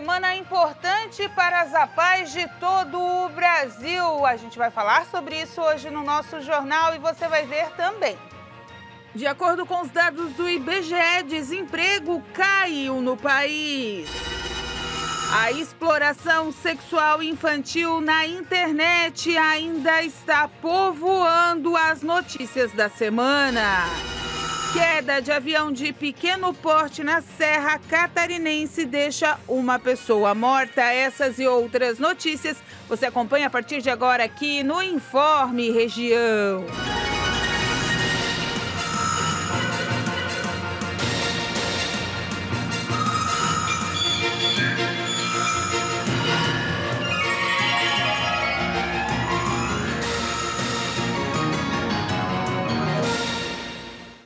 semana importante para as APAES de todo o Brasil. A gente vai falar sobre isso hoje no nosso jornal e você vai ver também. De acordo com os dados do IBGE, desemprego caiu no país. A exploração sexual infantil na internet ainda está povoando as notícias da semana. Queda de avião de pequeno porte na Serra Catarinense deixa uma pessoa morta. Essas e outras notícias você acompanha a partir de agora aqui no Informe Região.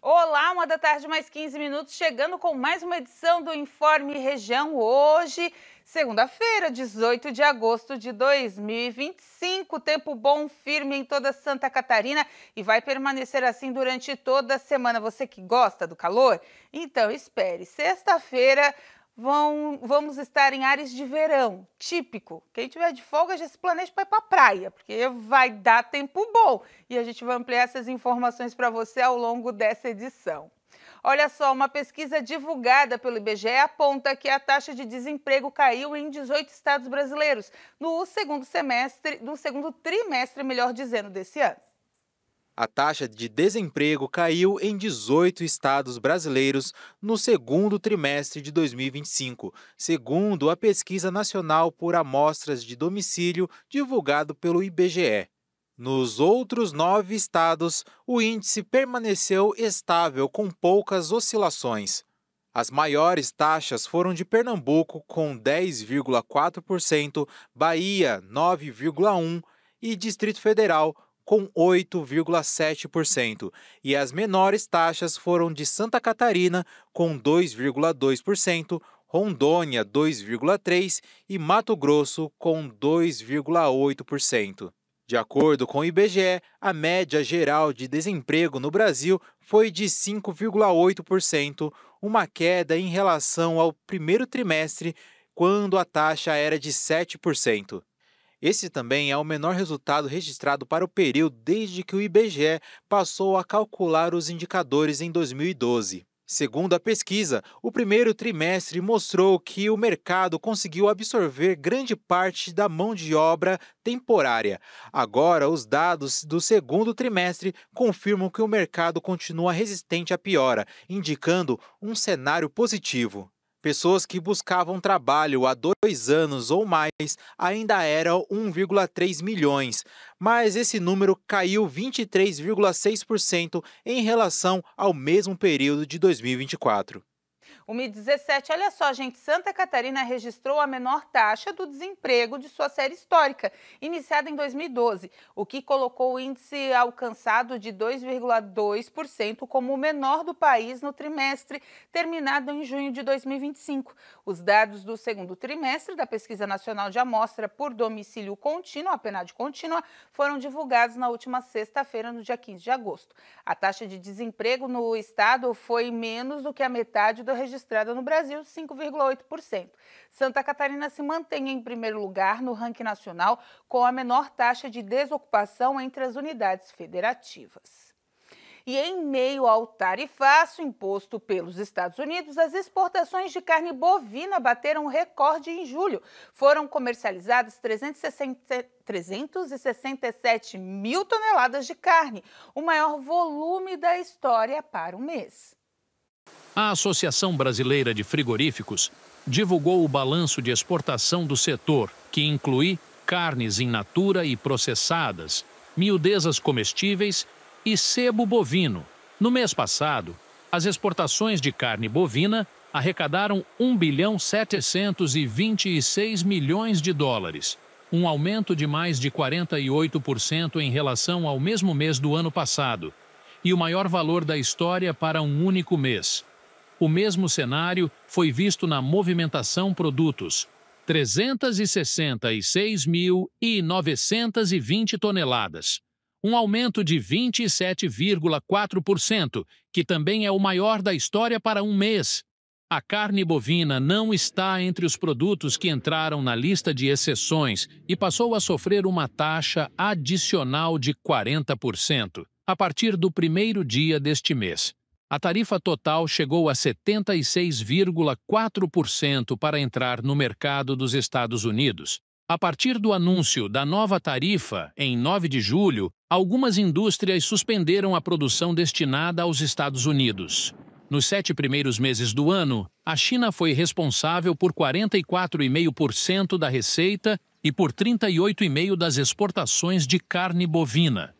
Olá, 1h da tarde, mais 15 minutos, chegando com mais uma edição do Informe Região. Hoje, segunda-feira, 18 de agosto de 2025. Tempo bom, firme em toda Santa Catarina e vai permanecer assim durante toda a semana. Você que gosta do calor? Então, espere. Sexta-feira vamos estar em áreas de verão, típico. Quem tiver de folga já se planeja para ir para a praia, porque vai dar tempo bom. E a gente vai ampliar essas informações para você ao longo dessa edição. Olha só, uma pesquisa divulgada pelo IBGE aponta que a taxa de desemprego caiu em 18 estados brasileiros no segundo trimestre, melhor dizendo, desse ano. A taxa de desemprego caiu em 18 estados brasileiros no segundo trimestre de 2025, segundo a Pesquisa Nacional por Amostras de Domicílio divulgado pelo IBGE. Nos outros 9 estados, o índice permaneceu estável com poucas oscilações. As maiores taxas foram de Pernambuco, com 10,4%, Bahia, 9,1% e Distrito Federal, com 8,7%, e as menores taxas foram de Santa Catarina, com 2,2%, Rondônia, 2,3% e Mato Grosso, com 2,8%. De acordo com o IBGE, a média geral de desemprego no Brasil foi de 5,8%, uma queda em relação ao primeiro trimestre, quando a taxa era de 7%. Esse também é o menor resultado registrado para o período desde que o IBGE passou a calcular os indicadores em 2012. Segundo a pesquisa, o primeiro trimestre mostrou que o mercado conseguiu absorver grande parte da mão de obra temporária. Agora, os dados do segundo trimestre confirmam que o mercado continua resistente à piora, indicando um cenário positivo. Pessoas que buscavam trabalho há 2 anos ou mais ainda eram 1,3 milhões, mas esse número caiu 23,6% em relação ao mesmo período de 2024. 1h17, olha só, gente, Santa Catarina registrou a menor taxa do desemprego de sua série histórica, iniciada em 2012, o que colocou o índice alcançado de 2,2% como o menor do país no trimestre terminado em junho de 2025. Os dados do segundo trimestre da Pesquisa Nacional de Amostra por Domicílio Contínuo, a PNAD contínua, foram divulgados na última sexta-feira, no dia 15 de agosto. A taxa de desemprego no estado foi menos do que a metade do registrada no Brasil, 5,8%. Santa Catarina se mantém em primeiro lugar no ranking nacional com a menor taxa de desocupação entre as unidades federativas. E em meio ao tarifaço imposto pelos Estados Unidos, as exportações de carne bovina bateram recorde em julho. Foram comercializadas 367 mil toneladas de carne, o maior volume da história para o mês. A Associação Brasileira de Frigoríficos divulgou o balanço de exportação do setor, que inclui carnes in natura e processadas, miudezas comestíveis e sebo bovino. No mês passado, as exportações de carne bovina arrecadaram 1,726 bilhões de dólares, um aumento de mais de 48% em relação ao mesmo mês do ano passado, e o maior valor da história para um único mês. O mesmo cenário foi visto na movimentação produtos, 366.920 toneladas, um aumento de 27,4%, que também é o maior da história para um mês. A carne bovina não está entre os produtos que entraram na lista de exceções e passou a sofrer uma taxa adicional de 40% a partir do primeiro dia deste mês. A tarifa total chegou a 76,4% para entrar no mercado dos Estados Unidos. A partir do anúncio da nova tarifa, em 9 de julho, algumas indústrias suspenderam a produção destinada aos Estados Unidos. Nos 7 primeiros meses do ano, a China foi responsável por 44,5% da receita e por 38,5% das exportações de carne bovina.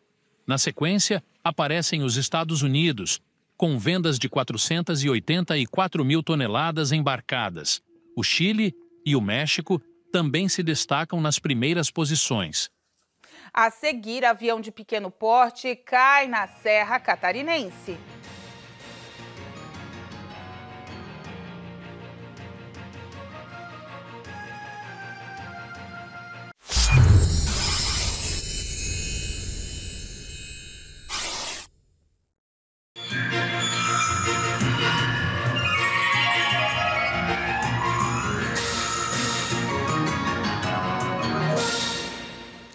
Na sequência, aparecem os Estados Unidos, com vendas de 484 mil toneladas embarcadas. O Chile e o México também se destacam nas primeiras posições. A seguir, avião de pequeno porte cai na Serra Catarinense.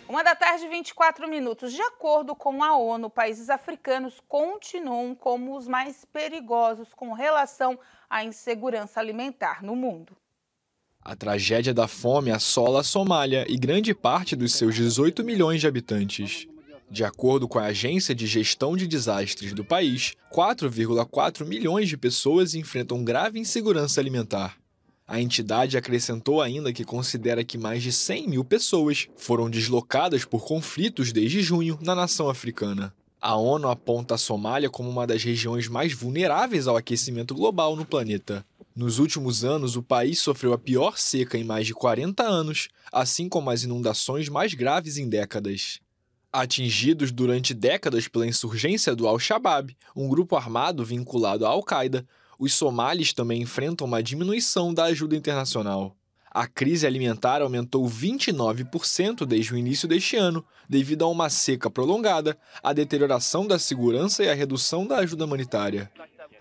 Uma da tarde, 24 minutos. De acordo com a ONU, países africanos continuam como os mais perigosos com relação à insegurança alimentar no mundo. A tragédia da fome assola a Somália e grande parte dos seus 18 milhões de habitantes. De acordo com a Agência de Gestão de Desastres do país, 4,4 milhões de pessoas enfrentam grave insegurança alimentar. A entidade acrescentou ainda que considera que mais de 100 mil pessoas foram deslocadas por conflitos desde junho na nação africana. A ONU aponta a Somália como uma das regiões mais vulneráveis ao aquecimento global no planeta. Nos últimos anos, o país sofreu a pior seca em mais de 40 anos, assim como as inundações mais graves em décadas. Atingidos durante décadas pela insurgência do Al-Shabaab, um grupo armado vinculado à Al-Qaeda, os somalis também enfrentam uma diminuição da ajuda internacional. A crise alimentar aumentou 29% desde o início deste ano, devido a uma seca prolongada, a deterioração da segurança e a redução da ajuda humanitária.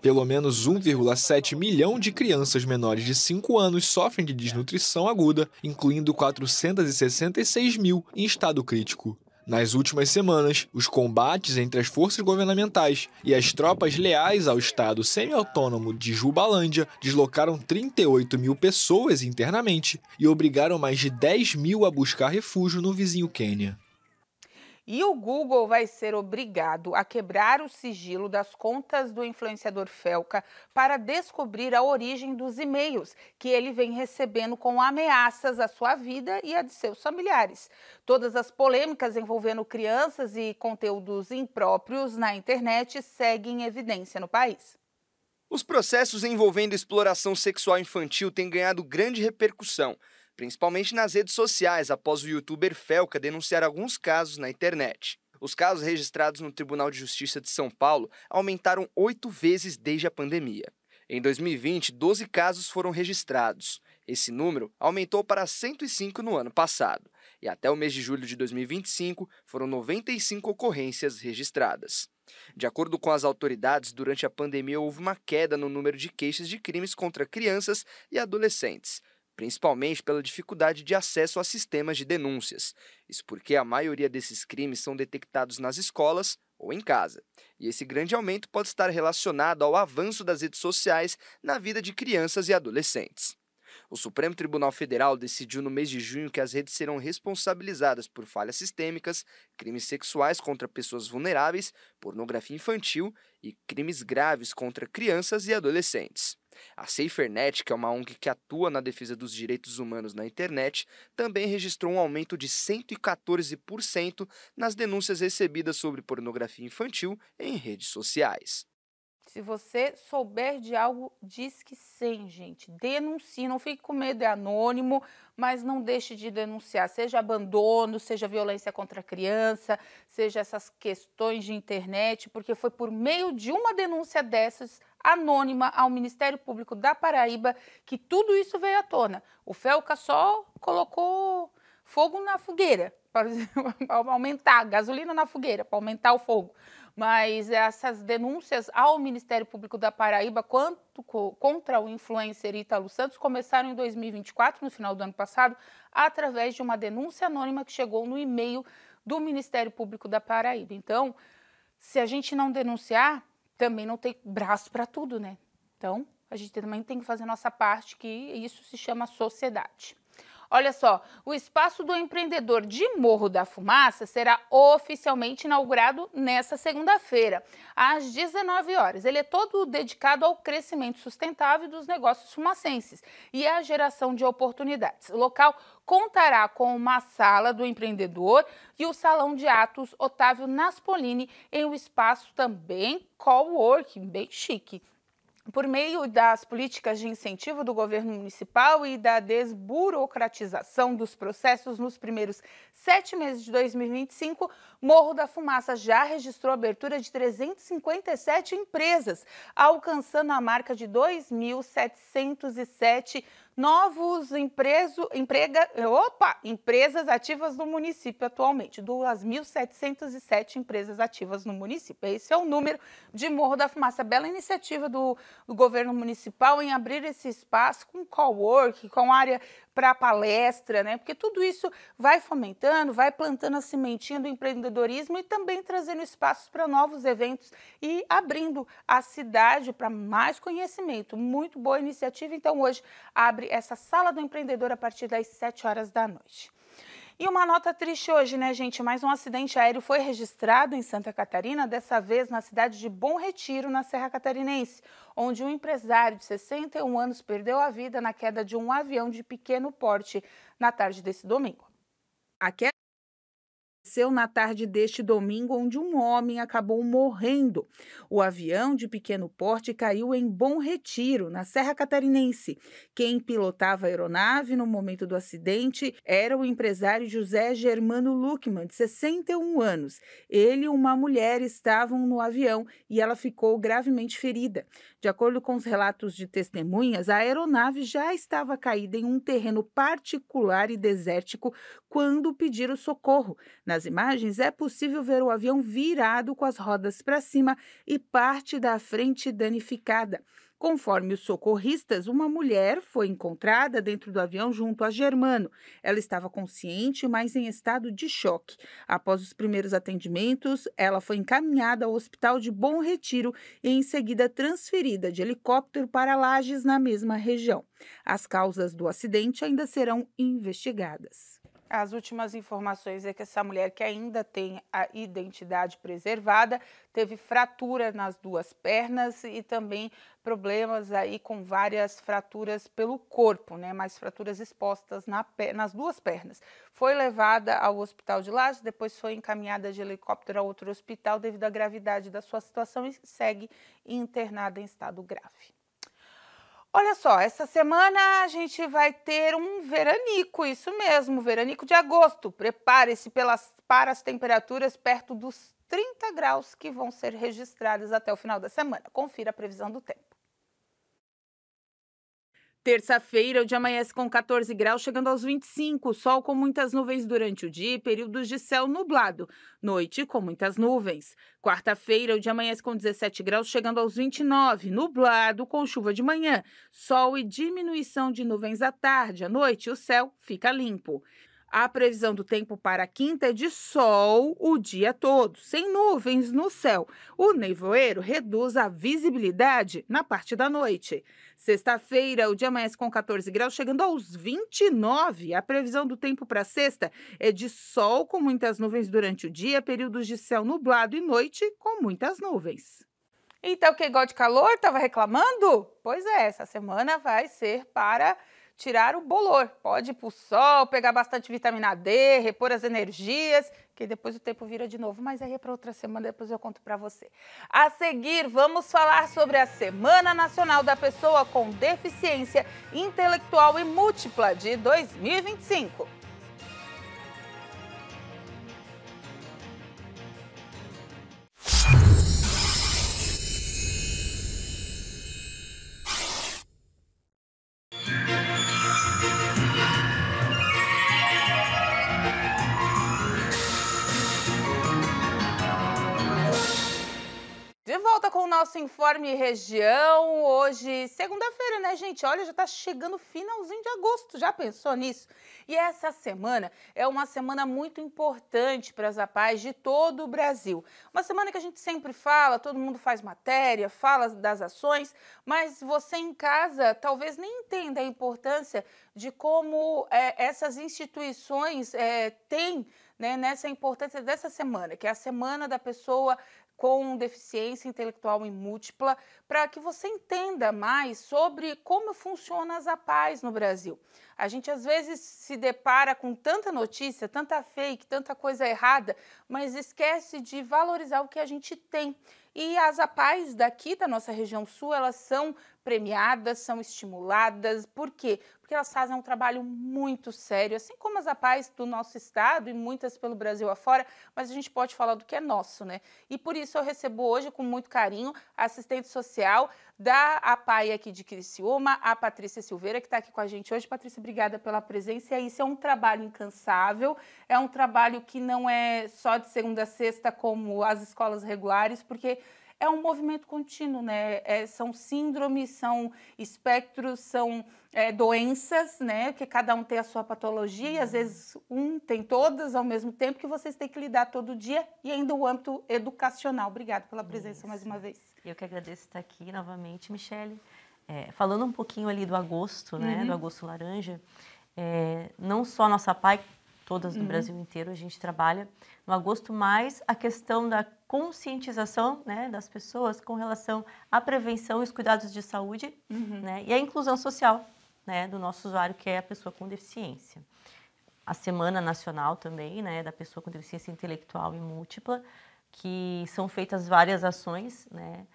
Pelo menos 1,7 milhão de crianças menores de 5 anos sofrem de desnutrição aguda, incluindo 466 mil em estado crítico. Nas últimas semanas, os combates entre as forças governamentais e as tropas leais ao estado semi-autônomo de Jubalândia deslocaram 38 mil pessoas internamente e obrigaram mais de 10 mil a buscar refúgio no vizinho Quênia. E o Google vai ser obrigado a quebrar o sigilo das contas do influenciador Felca para descobrir a origem dos e-mails que ele vem recebendo com ameaças à sua vida e à de seus familiares. Todas as polêmicas envolvendo crianças e conteúdos impróprios na internet seguem em evidência no país. Os processos envolvendo exploração sexual infantil têm ganhado grande repercussão, principalmente nas redes sociais, após o youtuber Felca denunciar alguns casos na internet. Os casos registrados no Tribunal de Justiça de São Paulo aumentaram 8 vezes desde a pandemia. Em 2020, 12 casos foram registrados. Esse número aumentou para 105 no ano passado. E até o mês de julho de 2025, foram 95 ocorrências registradas. De acordo com as autoridades, durante a pandemia houve uma queda no número de queixas de crimes contra crianças e adolescentes, principalmente pela dificuldade de acesso a sistemas de denúncias. Isso porque a maioria desses crimes são detectados nas escolas ou em casa. E esse grande aumento pode estar relacionado ao avanço das redes sociais na vida de crianças e adolescentes. O Supremo Tribunal Federal decidiu no mês de junho que as redes serão responsabilizadas por falhas sistêmicas, crimes sexuais contra pessoas vulneráveis, pornografia infantil e crimes graves contra crianças e adolescentes. A SaferNet, que é uma ONG que atua na defesa dos direitos humanos na internet, também registrou um aumento de 114% nas denúncias recebidas sobre pornografia infantil em redes sociais. Se você souber de algo, diz que sim, gente. Denuncie, não fique com medo, é anônimo, mas não deixe de denunciar. Seja abandono, seja violência contra a criança, seja essas questões de internet, porque foi por meio de uma denúncia dessas, anônima, ao Ministério Público da Paraíba, que tudo isso veio à tona. O Felca só colocou fogo na fogueira. para aumentar, gasolina na fogueira, para aumentar o fogo. Mas essas denúncias ao Ministério Público da Paraíba contra o influencer Ítalo Santos começaram em 2024, no final do ano passado, através de uma denúncia anônima que chegou no e-mail do Ministério Público da Paraíba. Então, se a gente não denunciar, também não tem braço para tudo, né? Então, a gente também tem que fazer nossa parte, que isso se chama sociedade. Olha só, o Espaço do Empreendedor de Morro da Fumaça será oficialmente inaugurado nesta segunda-feira, às 19 horas. Ele é todo dedicado ao crescimento sustentável dos negócios fumacenses e à geração de oportunidades. O local contará com uma sala do empreendedor e o salão de atos Otávio Naspolini em um espaço também coworking, bem chique. Por meio das políticas de incentivo do governo municipal e da desburocratização dos processos nos primeiros 7 meses de 2025, Morro da Fumaça já registrou a abertura de 357 empresas, alcançando a marca de 2.707 novos empresas ativas no município atualmente. 2.707 empresas ativas no município. Esse é o número de Morro da Fumaça. Bela iniciativa do governo municipal em abrir esse espaço com coworking, com área para palestra, né? Porque tudo isso vai fomentando, vai plantando a sementinha do empreendedorismo e também trazendo espaços para novos eventos e abrindo a cidade para mais conhecimento. Muito boa iniciativa. Então, hoje abre essa sala do empreendedor a partir das 7 horas da noite. E uma nota triste hoje, né, gente? Mais um acidente aéreo foi registrado em Santa Catarina, dessa vez na cidade de Bom Retiro, na Serra Catarinense, onde um empresário de 61 anos perdeu a vida na queda de um avião de pequeno porte na tarde desse domingo. A queda aconteceu na tarde deste domingo, onde um homem acabou morrendo. O avião de pequeno porte caiu em Bom Retiro, na Serra Catarinense. Quem pilotava a aeronave no momento do acidente era o empresário José Germano Luckman, de 61 anos. Ele e uma mulher estavam no avião e ela ficou gravemente ferida. De acordo com os relatos de testemunhas, a aeronave já estava caída em um terreno particular e desértico quando pediram socorro. Nas imagens, é possível ver o avião virado com as rodas para cima e parte da frente danificada. Conforme os socorristas, uma mulher foi encontrada dentro do avião junto a Germano. Ela estava consciente, mas em estado de choque. Após os primeiros atendimentos, ela foi encaminhada ao Hospital de Bom Retiro e em seguida transferida de helicóptero para Lages, na mesma região. As causas do acidente ainda serão investigadas. As últimas informações é que essa mulher, que ainda tem a identidade preservada, teve fratura nas 2 pernas e também problemas aí com várias fraturas pelo corpo, né? Mais fraturas expostas nas 2 pernas. Foi levada ao hospital de Lages, depois foi encaminhada de helicóptero a outro hospital devido à gravidade da sua situação e segue internada em estado grave. Olha só, essa semana a gente vai ter um veranico, isso mesmo, veranico de agosto. Prepare-se para as temperaturas perto dos 30 graus que vão ser registradas até o final da semana. Confira a previsão do tempo. Terça-feira, o dia amanhece com 14 graus, chegando aos 25, sol com muitas nuvens durante o dia e períodos de céu nublado. Noite com muitas nuvens. Quarta-feira, o dia amanhece com 17 graus, chegando aos 29, nublado com chuva de manhã. Sol e diminuição de nuvens à tarde. À noite, o céu fica limpo. A previsão do tempo para a quinta é de sol o dia todo, sem nuvens no céu. O nevoeiro reduz a visibilidade na parte da noite. Sexta-feira, o dia amanhece com 14 graus, chegando aos 29. A previsão do tempo para sexta é de sol com muitas nuvens durante o dia, períodos de céu nublado e noite com muitas nuvens. Então, quem gosta de calor, estava reclamando? Pois é, essa semana vai ser para tirar o bolor. Pode ir para o sol, pegar bastante vitamina D, repor as energias, que depois o tempo vira de novo. Mas aí é para outra semana, depois eu conto para você. A seguir, vamos falar sobre a Semana Nacional da Pessoa com Deficiência Intelectual e Múltipla de 2025. nosso Informe Região. Hoje, segunda-feira, né, gente? Olha, já está chegando o finalzinho de agosto. Já pensou nisso? E essa semana é uma semana muito importante para as APAES de todo o Brasil. Uma semana que a gente sempre fala, todo mundo faz matéria, fala das ações, mas você em casa talvez nem entenda a importância de como essas instituições têm, né, nessa importância dessa semana, que é a Semana da Pessoa com Deficiência Intelectual e Múltipla, para que você entenda mais sobre como funcionam as APAES no Brasil. A gente às vezes se depara com tanta notícia, tanta fake, tanta coisa errada, mas esquece de valorizar o que a gente tem. E as APAES daqui da nossa região sul, elas são premiadas, são estimuladas. Por quê? Porque elas fazem um trabalho muito sério, assim como as APAES do nosso estado e muitas pelo Brasil afora, mas a gente pode falar do que é nosso, né? E por isso eu recebo hoje, com muito carinho, a assistente social da APAE aqui de Criciúma, a Patrícia Silveira, que está aqui com a gente hoje. Patrícia, obrigada pela presença. E isso é um trabalho incansável, é um trabalho que não é só de segunda a sexta como as escolas regulares, porque é um movimento contínuo, né? São síndromes, são espectros, são doenças, né? Que cada um tem a sua patologia e às vezes um tem todas ao mesmo tempo, que vocês têm que lidar todo dia, e ainda o âmbito educacional. Obrigada pela presença mais uma vez. Eu que agradeço estar aqui novamente, Michele. Falando um pouquinho ali do agosto, né? Do agosto laranja, não só a nossa APAE, todas do Brasil inteiro, a gente trabalha no agosto, mais a questão da conscientização, né, das pessoas com relação à prevenção e os cuidados de saúde, né, e a inclusão social, né, do nosso usuário, que é a pessoa com deficiência. A Semana Nacional também, né, da pessoa com deficiência intelectual e múltipla, que são feitas várias ações, né,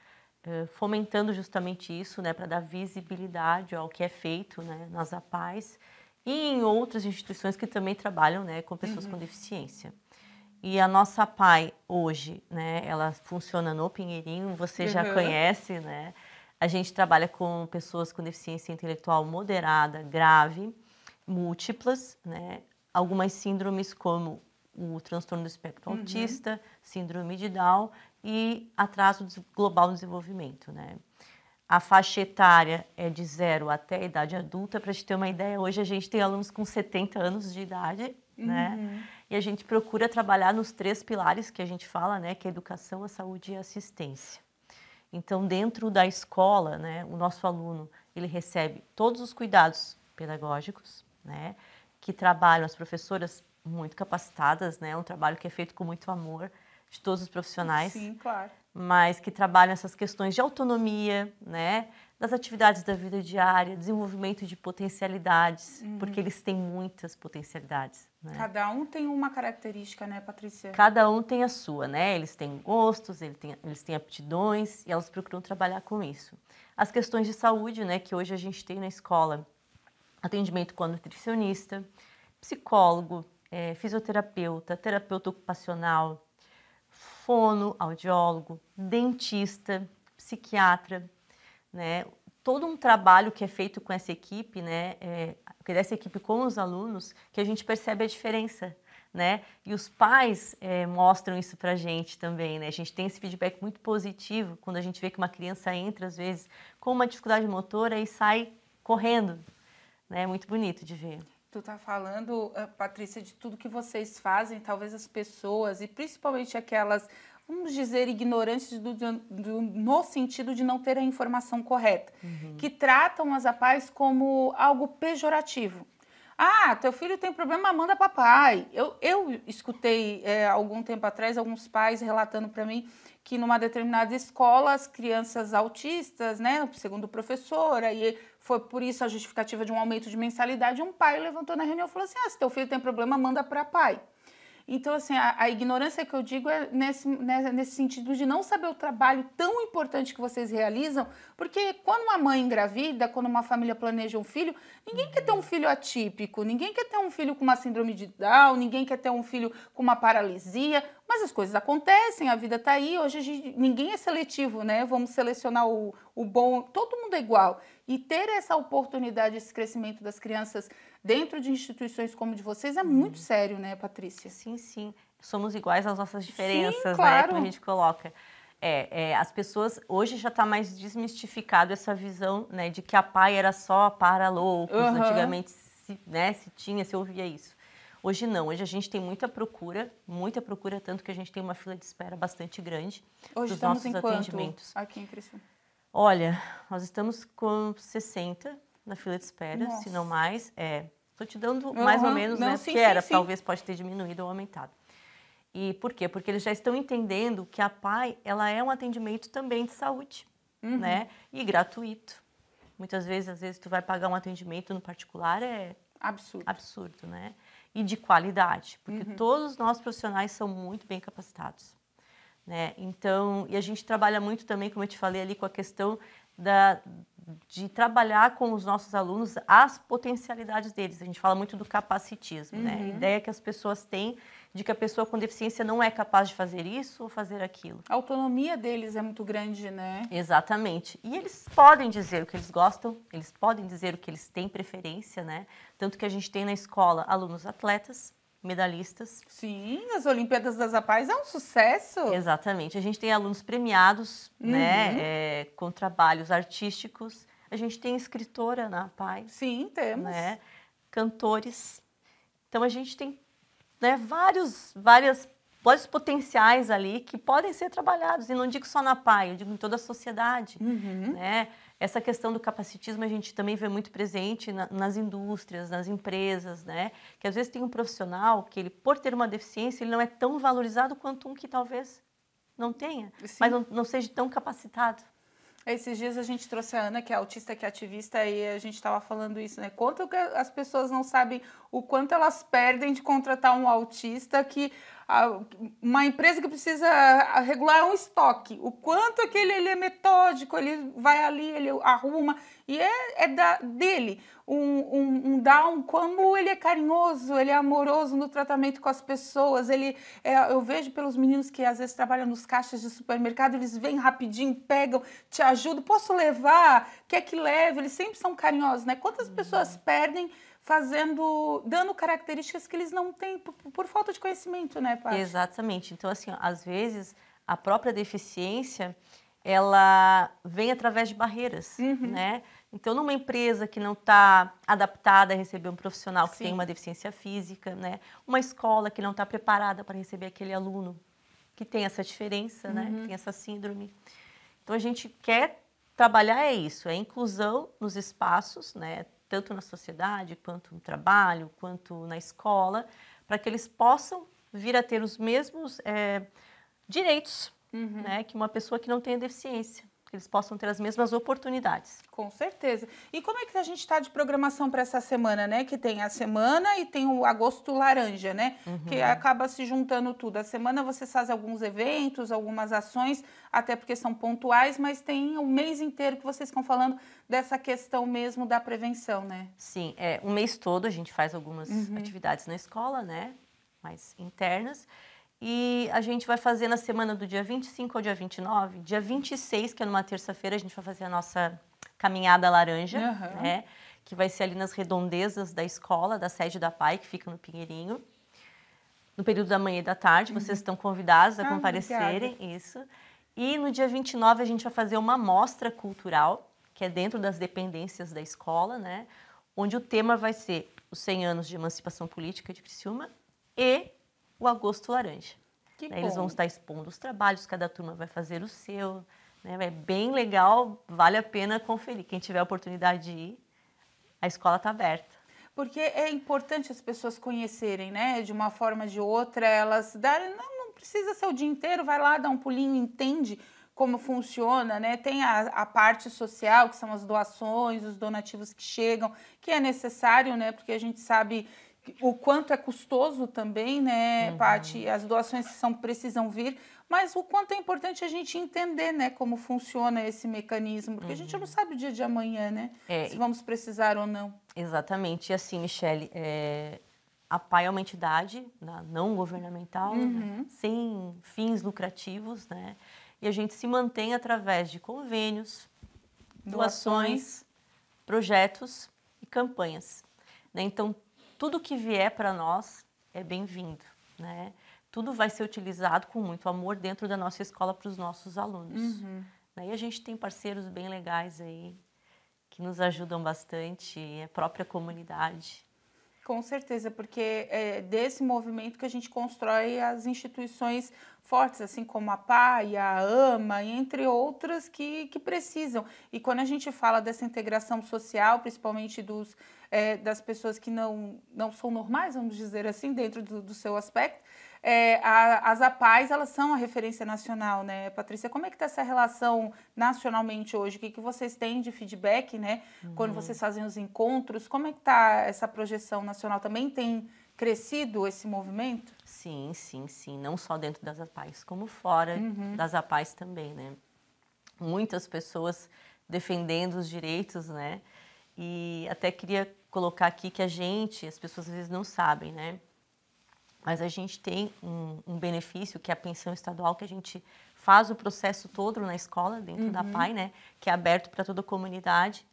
fomentando justamente isso, né, para dar visibilidade ao que é feito, né, nas APAES e em outras instituições que também trabalham, né, com pessoas com deficiência. E a nossa APAE hoje, né, ela funciona no Pinheirinho, você já conhece, né? A gente trabalha com pessoas com deficiência intelectual moderada, grave, múltiplas, né? Algumas síndromes como o transtorno do espectro autista, síndrome de Down e atraso global no desenvolvimento, né? A faixa etária é de 0 até a idade adulta. Para a gente ter uma ideia, hoje a gente tem alunos com 70 anos de idade, né? E a gente procura trabalhar nos 3 pilares que a gente fala, né? Que é a educação, a saúde e a assistência. Então, dentro da escola, né? O nosso aluno, ele recebe todos os cuidados pedagógicos, né? Que trabalham as professoras muito capacitadas, né? Um trabalho que é feito com muito amor de todos os profissionais. Sim, claro. Mas que trabalham essas questões de autonomia, né, das atividades da vida diária, desenvolvimento de potencialidades, porque eles têm muitas potencialidades, né? Cada um tem uma característica, né, Patrícia? Cada um tem a sua, né? Eles têm gostos, eles têm aptidões e elas procuram trabalhar com isso. As questões de saúde, né, que hoje a gente tem na escola, atendimento com a nutricionista, psicólogo, fisioterapeuta, terapeuta ocupacional, fono, audiólogo, dentista, psiquiatra, né? Todo um trabalho que é feito com essa equipe, né? Dessa equipe com os alunos, que a gente percebe a diferença, né? E os pais mostram isso pra gente também, né? A gente tem esse feedback muito positivo quando a gente vê que uma criança entra, às vezes, com uma dificuldade motora e sai correndo, né? É muito bonito de ver. Tu tá falando, Patrícia, de tudo que vocês fazem, talvez as pessoas, e principalmente aquelas, vamos dizer, ignorantes no sentido de não ter a informação correta, que tratam as APAES como algo pejorativo. Ah, teu filho tem problema, manda papai. Eu escutei algum tempo atrás alguns pais relatando para mim que numa determinada escola as crianças autistas, né, segundo o professor, aí foi por isso a justificativa de um aumento de mensalidade, um pai levantou na reunião e falou assim, se teu filho tem problema, manda para pai. Então, assim, a ignorância que eu digo é nesse sentido de não saber o trabalho tão importante que vocês realizam, porque quando uma mãe engravida, quando uma família planeja um filho, ninguém quer ter um filho atípico, ninguém quer ter um filho com uma síndrome de Down, ninguém quer ter um filho com uma paralisia, mas as coisas acontecem, a vida está aí, hoje ninguém é seletivo, né? Vamos selecionar o bom, todo mundo é igual. E ter essa oportunidade, esse crescimento das crianças dentro de instituições como de vocês é muito sério, né, Patrícia? Sim, sim. Somos iguais às nossas diferenças, sim, claro. né, como a gente coloca. As pessoas, hoje já está mais desmistificado essa visão, né, de que a PAI era só para loucos, antigamente se ouvia isso. Hoje não, hoje a gente tem muita procura, tanto que a gente tem uma fila de espera bastante grande dos nossos atendimentos. Aqui em Criciúma? Olha, nós estamos com 60 na fila de espera, Nossa. se não mais. Estou te dando mais ou menos, né, sim, que era, sim. talvez pode ter diminuído ou aumentado. E por quê? Porque eles já estão entendendo que a PAI, ela é um atendimento também de saúde, né? E gratuito. Muitas vezes, às vezes, tu vai pagar um atendimento no particular, absurdo, né? E de qualidade, porque todos nós profissionais são muito bem capacitados, né? Então, e a gente trabalha muito também, como eu te falei ali, com a questão de trabalhar com os nossos alunos as potencialidades deles. A gente fala muito do capacitismo, né? A ideia que as pessoas têm de que a pessoa com deficiência não é capaz de fazer isso ou fazer aquilo. A autonomia deles é muito grande, né? Exatamente. E eles podem dizer o que eles gostam, eles podem dizer o que eles têm preferência, né? Tanto que a gente tem na escola alunos atletas, medalhistas. Sim, as Olimpíadas das APAES é um sucesso. Exatamente. A gente tem alunos premiados, né, com trabalhos artísticos. A gente tem escritora na APAE. Sim, temos. Né, cantores. Então, a gente tem, né, vários potenciais ali que podem ser trabalhados. E não digo só na APAE, eu digo em toda a sociedade. Né? Essa questão do capacitismo a gente também vê muito presente nas indústrias, nas empresas, né? Que às vezes tem um profissional que ele, por ter uma deficiência, ele não é tão valorizado quanto um que talvez não tenha, mas não seja tão capacitado. Esses dias a gente trouxe a Ana, que é autista, que é ativista, e a gente estava falando isso, né? Quanto que as pessoas não sabem o quanto elas perdem de contratar um autista, que uma empresa que precisa regular um estoque, o quanto que ele é metódico, ele vai ali, ele arruma, e dele. Um Down, como ele é carinhoso, ele é amoroso no tratamento com as pessoas, eu vejo pelos meninos que às vezes trabalham nos caixas de supermercado, eles vêm rapidinho, pegam, te ajudam, posso levar? Quer que leve? Eles sempre são carinhosos, né? Quantas pessoas perdem dando características que eles não têm por falta de conhecimento, né, Paty? Exatamente. Então, assim, às vezes, a própria deficiência, ela vem através de barreiras, né? Então, numa empresa que não está adaptada a receber um profissional que tem uma deficiência física, né? Uma escola que não está preparada para receber aquele aluno que tem essa diferença, né? Que tem essa síndrome. Então, a gente quer trabalhar isso, a inclusão nos espaços, né? Tanto na sociedade, quanto no trabalho, quanto na escola, para que eles possam vir a ter os mesmos direitos, né, que uma pessoa que não tenha deficiência, que eles possam ter as mesmas oportunidades. Com certeza. E como é que a gente está de programação para essa semana, né? Que tem a semana e tem o agosto laranja, né? Que acaba se juntando tudo. A semana vocês fazem alguns eventos, algumas ações, até porque são pontuais, mas tem o mês inteiro que vocês estão falando dessa questão mesmo da prevenção, né? Sim, o mês todo a gente faz algumas atividades na escola, né? Mais internas. E a gente vai fazer na semana do dia 25 ao dia 29. Dia 26, que é numa terça-feira, a gente vai fazer a nossa caminhada laranja, né? Que vai ser ali nas redondezas da escola, da sede da PAI, que fica no Pinheirinho. No período da manhã e da tarde, vocês estão convidados a comparecerem. Obrigada. Isso. E no dia 29 a gente vai fazer uma mostra cultural, que é dentro das dependências da escola, né? Onde o tema vai ser os 100 anos de emancipação política de Criciúma e o Agosto Laranja. Eles vão estar expondo os trabalhos, cada turma vai fazer o seu, né? É bem legal, vale a pena conferir. Quem tiver a oportunidade de ir, a escola está aberta. Porque é importante as pessoas conhecerem, né? De uma forma ou de outra, elas darem... Não precisa ser o dia inteiro, vai lá, dá um pulinho, entende como funciona, né? Tem a parte social, que são as doações, os donativos que chegam, que é necessário, né? Porque a gente sabe o quanto é custoso também, né, Paty? As doações precisam vir, mas o quanto é importante a gente entender, né, como funciona esse mecanismo, porque a gente não sabe o dia de amanhã, né? Se vamos precisar ou não. Exatamente. E assim, Michele, a PAI é uma entidade não governamental, né, sem fins lucrativos, né? E a gente se mantém através de convênios, doações, projetos e campanhas, né? Então, tudo que vier para nós é bem-vindo, né? tudo vai ser utilizado com muito amor dentro da nossa escola para os nossos alunos. E a gente tem parceiros bem legais aí, que nos ajudam bastante, a própria comunidade. Com certeza, porque é desse movimento que a gente constrói as instituições fortes, assim como a PAI, a AMA, entre outras que precisam. E quando a gente fala dessa integração social, principalmente das pessoas que não são normais, vamos dizer assim, dentro do seu aspecto, as APAES, elas são a referência nacional, né, Patrícia? Como é que está essa relação nacionalmente hoje? O que vocês têm de feedback, né? Quando vocês fazem os encontros, como é que está essa projeção nacional? Também tem crescido esse movimento? Sim. Não só dentro das APAES, como fora das APAES também, né? Muitas pessoas defendendo os direitos, né? E até queria colocar aqui que as pessoas às vezes não sabem, né? Mas a gente tem um benefício, que é a pensão estadual, que a gente faz o processo todo na escola, dentro da PAI, né? Que é aberto para toda a comunidade,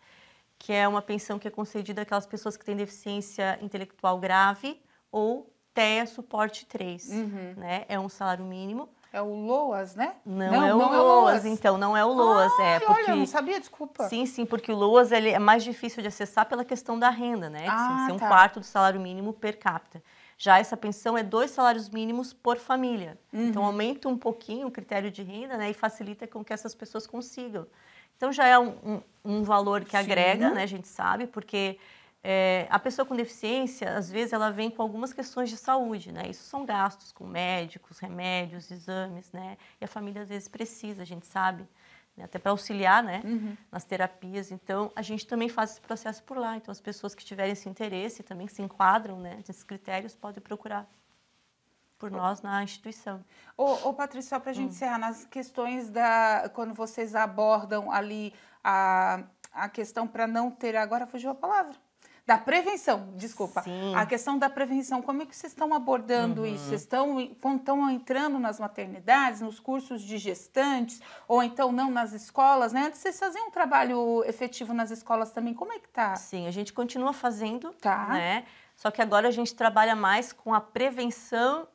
que é uma pensão que é concedida àquelas pessoas que têm deficiência intelectual grave ou TEA suporte 3, né? É um salário mínimo. É o LOAS, né? Não é o LOAS, então, não é o LOAS. Olha, eu não sabia, desculpa. Sim, porque o LOAS ele é mais difícil de acessar pela questão da renda, né? Que tem que ser um quarto do salário mínimo per capita. Já essa pensão é 2 salários mínimos por família. Então, aumenta um pouquinho o critério de renda, né? E facilita com que essas pessoas consigam. Então, já é um valor que agrega, né? A gente sabe, porque a pessoa com deficiência, às vezes, ela vem com algumas questões de saúde, né? Isso são gastos com médicos, remédios, exames, né? E a família, às vezes, precisa, a gente sabe, né? Até para auxiliar, né? Nas terapias. Então, a gente também faz esse processo por lá. Então, as pessoas que tiverem esse interesse, também se enquadram, né? Nesses critérios, podem procurar por nós na instituição. Patrícia, só para a gente encerrar, nas questões quando vocês abordam ali a questão para não ter, agora fugiu a palavra, da prevenção, desculpa. Sim. A questão da prevenção, como é que vocês estão abordando isso? Vocês estão entrando nas maternidades, nos cursos de gestantes, ou então não nas escolas, né? Antes vocês faziam um trabalho efetivo nas escolas também, como é que tá? Sim, a gente continua fazendo, né? Só que agora a gente trabalha mais com a prevenção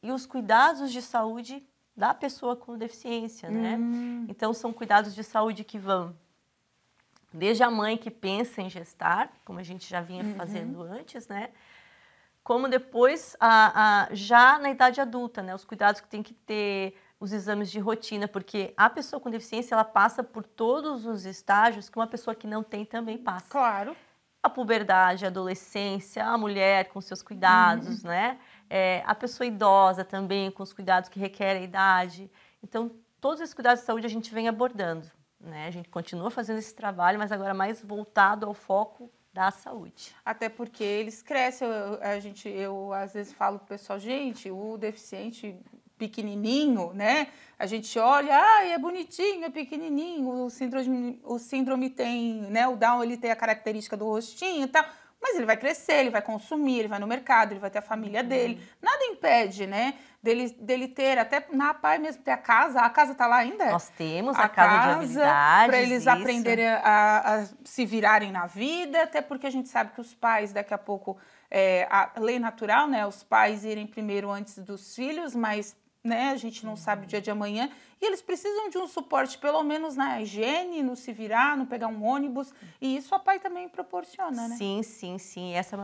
e os cuidados de saúde da pessoa com deficiência, né? Então, são cuidados de saúde que vão desde a mãe que pensa em gestar, como a gente já vinha fazendo antes, né? Como depois, já na idade adulta, né? Os cuidados que tem que ter, os exames de rotina, porque a pessoa com deficiência, ela passa por todos os estágios que uma pessoa que não tem também passa. Claro. A puberdade, a adolescência, a mulher com seus cuidados, né? A pessoa idosa também, com os cuidados que requerem a idade. Então, todos esses cuidados de saúde a gente vem abordando, né? A gente continua fazendo esse trabalho, mas agora mais voltado ao foco da saúde. Até porque eles crescem, eu às vezes falo pro pessoal, gente, o deficiente pequenininho, né? A gente olha, é bonitinho, é pequenininho, o síndrome tem, né? O Down, ele tem a característica do rostinho e tal, mas ele vai crescer, ele vai consumir, ele vai no mercado, ele vai ter a família dele. Nada impede, né? Dele ter, até na PAI mesmo, ter a casa tá lá ainda? Nós temos a casa de habilidades. Para eles aprenderem a se virarem na vida, até porque a gente sabe que os pais, daqui a pouco, a lei natural, né? Os pais irem primeiro antes dos filhos, mas, né, a gente não sabe o dia de amanhã. E eles precisam de um suporte, pelo menos na higiene, no se virar, no pegar um ônibus. E isso a PAI também proporciona, né? Sim. Essa é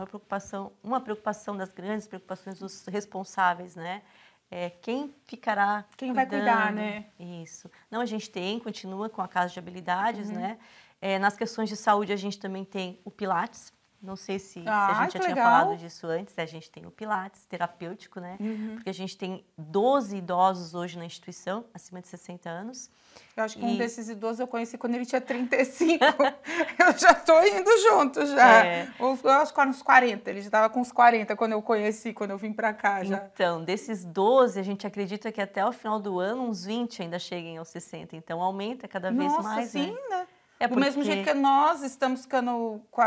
uma preocupação das grandes preocupações dos responsáveis, né? Quem ficará Quem vai cuidar, né? Isso. Não, a gente continua com a casa de habilidades, né? Nas questões de saúde, a gente também tem o Pilates. Não sei se a gente já tinha falado disso antes. A gente tem o Pilates terapêutico, né? Porque a gente tem 12 idosos hoje na instituição, acima de 60 anos. Eu acho que um desses idosos eu conheci quando ele tinha 35. Eu já estou indo junto já. Eu acho que uns 40. Ele já estava com uns 40 quando eu conheci, quando eu vim para cá já. Então, desses 12, a gente acredita que até o final do ano, uns 20 ainda cheguem aos 60. Então, aumenta cada vez mais, sim, né? Porque... Do mesmo jeito que nós estamos ficando com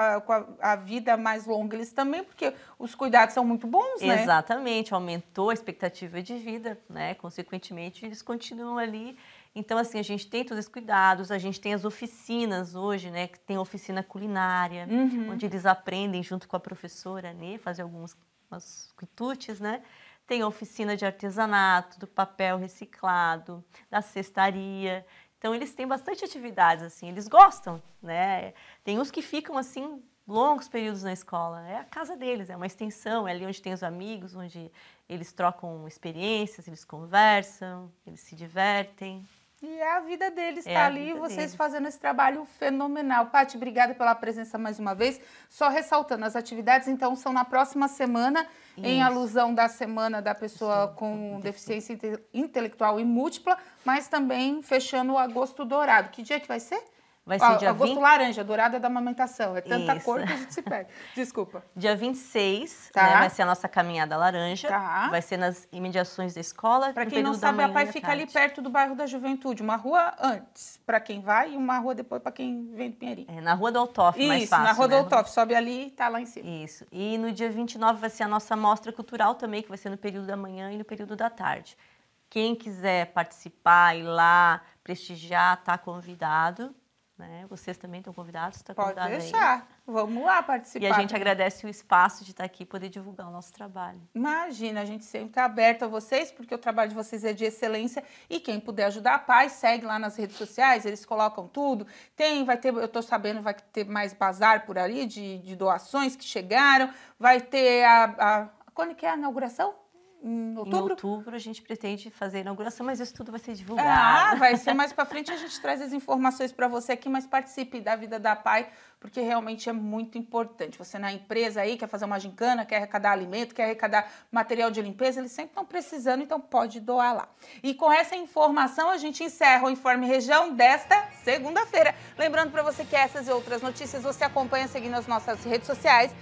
a vida mais longa, eles também, porque os cuidados são muito bons, né? Exatamente, aumentou a expectativa de vida, né? Consequentemente, eles continuam ali. Então, assim, a gente tem todos esses cuidados, a gente tem as oficinas hoje, né? Que tem oficina culinária, onde eles aprendem junto com a professora, né? Fazer alguns quitutes, né? Tem a oficina de artesanato, do papel reciclado, da cestaria. Então, eles têm bastante atividades, assim, eles gostam, né? Tem uns que ficam, assim, longos períodos na escola. É a casa deles, é uma extensão, é ali onde tem os amigos, onde eles trocam experiências, eles conversam, eles se divertem. E é a vida deles, tá ali, vocês fazendo esse trabalho fenomenal. Paty, obrigada pela presença mais uma vez. Só ressaltando, as atividades, então, são na próxima semana, em alusão da Semana da Pessoa com Deficiência Intelectual e Múltipla, mas também fechando o Agosto Dourado. Que dia que vai ser? Vai ser dia Agosto laranja, dourada da amamentação. É tanta cor que a gente se perde. Desculpa. Dia 26, né, vai ser a nossa caminhada laranja. Vai ser nas imediações da escola. Para quem não sabe, a PAI fica ali perto do bairro da Juventude. Uma rua antes, para quem vai, e uma rua depois para quem vem do Pinheirinho. Na Rua do Altoff, mais fácil. Isso, na Rua do Altoff. Sobe ali e tá lá em cima. Isso. E no dia 29 vai ser a nossa mostra cultural também, que vai ser no período da manhã e no período da tarde. Quem quiser participar, ir lá, prestigiar, tá convidado. Né? Vocês também estão convidados? Tá convidado. Pode deixar. Aí. Vamos lá participar. E a gente agradece o espaço de estar aqui e poder divulgar o nosso trabalho. Imagina, a gente sempre está aberto a vocês, porque o trabalho de vocês é de excelência. E quem puder ajudar a PAI, segue lá nas redes sociais, eles colocam tudo. Vai ter, eu estou sabendo, vai ter mais bazar por ali de doações que chegaram. Vai ter quando que é a inauguração? Em outubro? Em outubro a gente pretende fazer a inauguração, mas isso tudo vai ser divulgado. Vai ser mais para frente, a gente traz as informações para você aqui, mas participe da vida da PAI, porque realmente é muito importante. Você na empresa aí quer fazer uma gincana, quer arrecadar alimento, quer arrecadar material de limpeza, eles sempre estão precisando, então pode doar lá. E com essa informação a gente encerra o Informe Região desta segunda-feira. Lembrando para você que essas e outras notícias você acompanha seguindo as nossas redes sociais,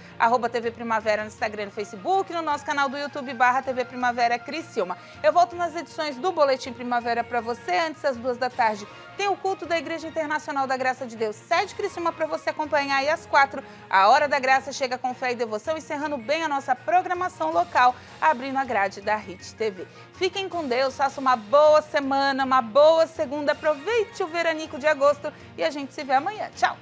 @TV Primavera no Instagram e no Facebook, no nosso canal do YouTube, /TV Primavera Criciúma. Eu volto nas edições do Boletim Primavera para você, antes das 2 da tarde. Tem o culto da Igreja Internacional da Graça de Deus, sede Criciúma, para você acompanhar. E às 4, a Hora da Graça chega com fé e devoção, encerrando bem a nossa programação local, abrindo a grade da HIT TV. Fiquem com Deus, faça uma boa semana, uma boa segunda, aproveite o veranico de agosto e a gente se vê amanhã. Tchau!